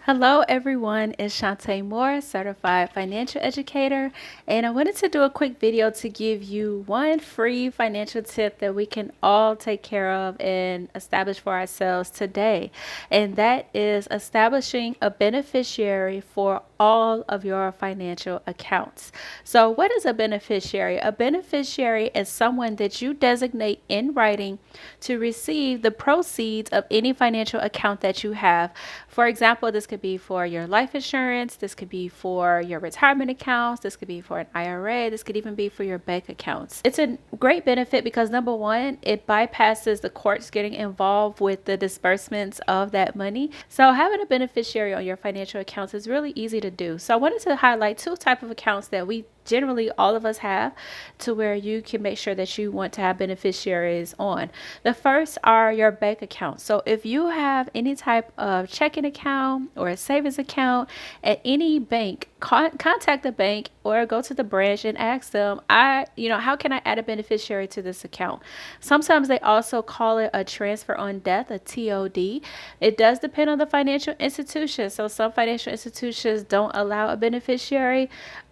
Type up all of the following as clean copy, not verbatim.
Hello everyone, it's Shantae Moore, certified financial educator, and I wanted to do a quick video to give you one free financial tip that we can all take care of and establish for ourselves today. And that is establishing a beneficiary for all of your financial accounts. So what is a beneficiary? A beneficiary is someone that you designate in writing to receive the proceeds of any financial account that you have. For example, this could be for your life insurance, this could be for your retirement accounts, this could be for an IRA, this could even be for your bank accounts. It's a great benefit because number one, it bypasses the courts getting involved with the disbursements of that money. So having a beneficiary on your financial accounts is really easy to do. So I wanted to highlight two types of accounts that we generally all of us have, to where you can make sure that you want to have beneficiaries on. The first are your bank accounts. So if you have any type of checking account or a savings account at any bank, contact the bank or go to the branch and ask them, how can I add a beneficiary to this account? Sometimes they also call it a transfer on death, a TOD. It does depend on the financial institution. So some financial institutions don't allow a beneficiary.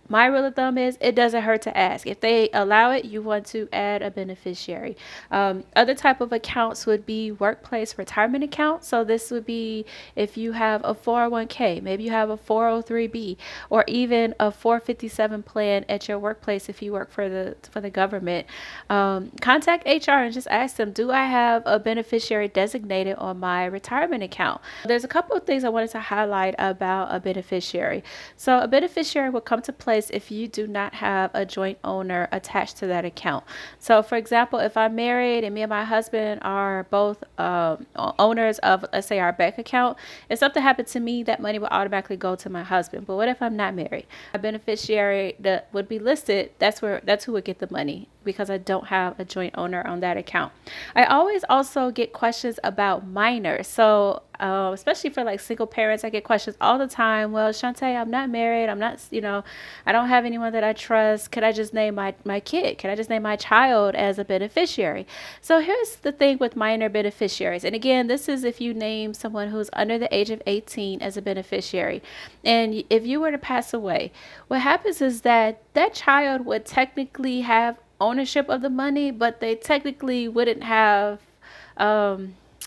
My rule of thumb is it doesn't hurt to ask. If they allow it, you want to add a beneficiary. Other type of accounts would be workplace retirement accounts. So this would be if you have a 401k, maybe you have a 403b, or even a 457 plan at your workplace if you work for the government. Contact HR and just ask them, do I have a beneficiary designated on my retirement account? There's a couple of things I wanted to highlight about a beneficiary. So a beneficiary will come to play if you do not have a joint owner attached to that account. So for example, if I'm married and me and my husband are both owners of, let's say, our bank account, if something happened to me, that money would automatically go to my husband. But what if I'm not married? A beneficiary that would be listed, that's who would get the money, because I don't have a joint owner on that account. I always also get questions about minors. So especially for like single parents, I get questions all the time. Well, Shantae, I'm not married. I'm not, I don't have anyone that I trust. Could I just name my kid? Could I just name my child as a beneficiary? So here's the thing with minor beneficiaries. And again, this is if you name someone who's under the age of 18 as a beneficiary. And if you were to pass away, what happens is that child would technically have ownership of the money, but they technically wouldn't have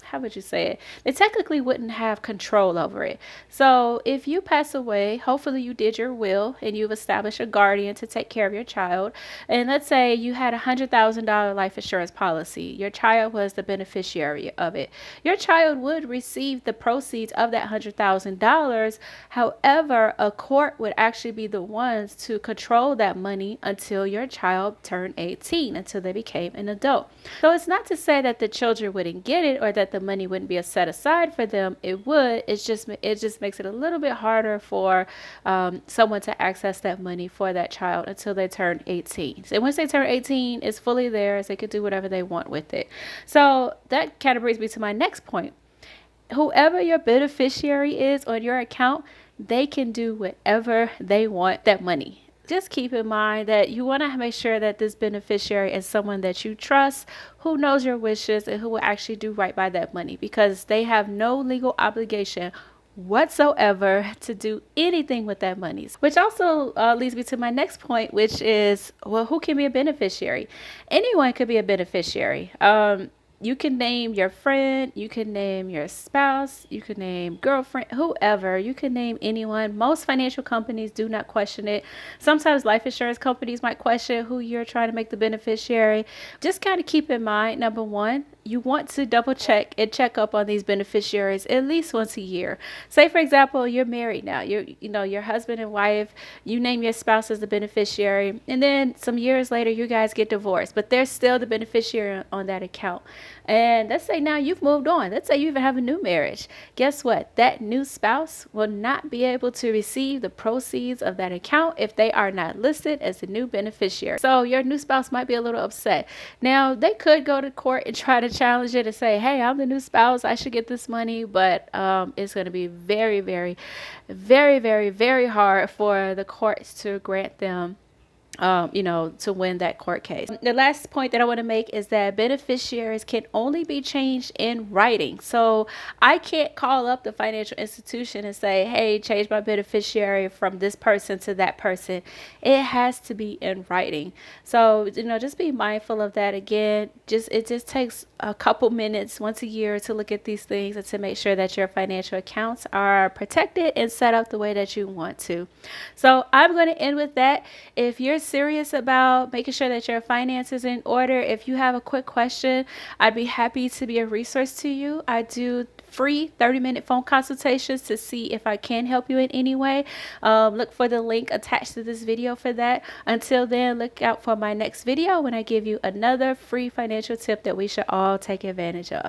how would you say it? They technically wouldn't have control over it. So if you pass away, hopefully you did your will and you've established a guardian to take care of your child. And let's say you had $100,000 life insurance policy. Your child was the beneficiary of it. Your child would receive the proceeds of that $100,000. However, a court would actually be the ones to control that money until your child turned 18, until they became an adult. So it's not to say that the children wouldn't get it or that the money wouldn't be set aside for them. It would. It just makes it a little bit harder for someone to access that money for that child until they turn 18. So once they turn 18, it's fully theirs. They could do whatever they want with it. So that kind of brings me to my next point. Whoever your beneficiary is on your account, they can do whatever they want that money. Just keep in mind that you want to make sure that this beneficiary is someone that you trust, who knows your wishes, and who will actually do right by that money, because they have no legal obligation whatsoever to do anything with that money. Which also leads me to my next point, which is, well, who can be a beneficiary? Anyone could be a beneficiary. You can name your friend, you can name your spouse, you can name girlfriend, whoever. You can name anyone. Most financial companies do not question it. Sometimes life insurance companies might question who you're trying to make the beneficiary. Just kind of keep in mind, number one, you want to double check and check up on these beneficiaries at least once a year. Say, for example, you're married now. Your husband and wife, you name your spouse as the beneficiary, and then some years later, you guys get divorced, but they're still the beneficiary on that account. And let's say now you've moved on. Let's say you even have a new marriage. Guess what? That new spouse will not be able to receive the proceeds of that account if they are not listed as the new beneficiary. So your new spouse might be a little upset. Now, they could go to court and try to challenge it and say, hey, I'm the new spouse, I should get this money. But it's going to be very, very, very, very, very hard for the courts to grant them to win that court case. The last point that I want to make is that beneficiaries can only be changed in writing. So I can't call up the financial institution and say, hey, change my beneficiary from this person to that person. It has to be in writing. So, just be mindful of that. Again, it just takes a couple minutes once a year to look at these things and to make sure that your financial accounts are protected and set up the way that you want to. So I'm going to end with that. If you're serious about making sure that your finances in order, if you have a quick question, I'd be happy to be a resource to you. I do free 30-minute phone consultations to see if I can help you in any way. Look for the link attached to this video for that. Until then, look out for my next video when I give you another free financial tip that we should all take advantage of.